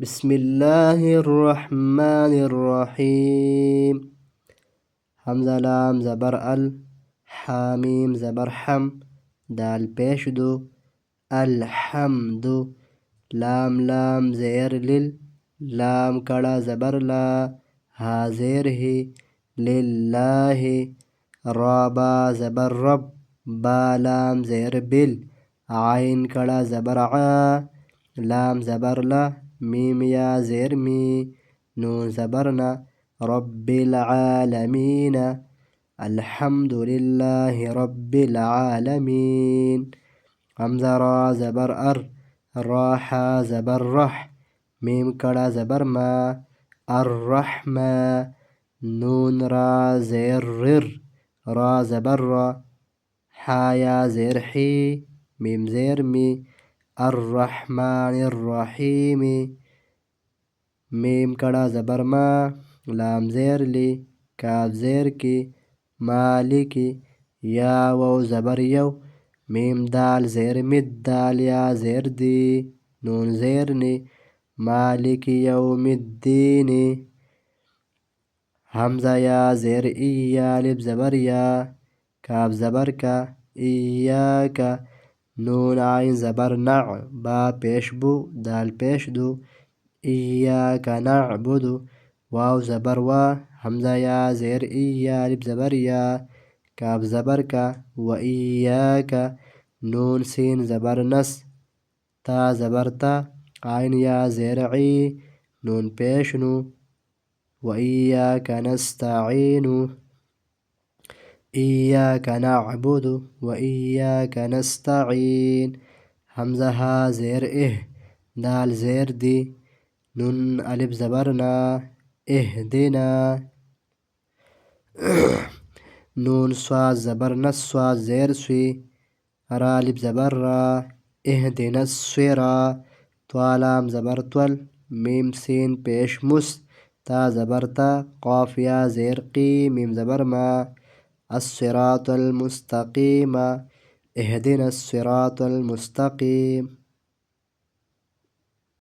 بسم الله الرحمن الرحيم. حمزة لام زبر ال، حاميم زبر حم، دال پیش دو، الحمد. لام لام زیر لل، لام کڑا زبر لا، ہا زیر ہی، للہ. را با زبر رب، با لام زیر بل، عین کڑا زبر عا، لام زبر لا، میم یا زیر می، نون زبرنا، رب العالمین. الحمد لله رب العالمين. حمزة را زبر ار، راح زبر رح، میم کڑا زبر ما، الرحمة. نون را زیر رر، را زبر را، حا یا زیر حی، میم زیر می، الرحمن الرحیم. میم کڑا زبر ما، لام زیر لی، کاف زیر کی، مالکی. یا واو زبر یو، میم دال زیر مد، دال یا زیر دی، نون زیر نی، مالک یوم الدین. حمزة یا زیر ای، یا لب زبر یا، کاف زبر کا، ایاک. نون عین زبر نع، با پیش بو، دال پیش دو، ایاک نعبد. واو زبر وا، حمزة یا زیر ای، یا لب زبر یا، کاف زبر کا، و ایاک. نون سین زبر نس، تا زبر تا، عین یا زیر عی، نون پیش نو، و ایاک نستعین. ایاک نعبد و ایاک نستعین. حمزة ها زیر اہ، دال زیر دی، نون الف زبرنا، اهدنا. نون صاد زبر نس، صاد زیر سوی، را الف زبر را، اهدنا الصرا. طا لام زبر طل، میم سین پیش مس، تا زبر تا، قاف یا زیر قی، میم زبر ما، الصراط المستقیم. اهدنا الصراط المستقیم.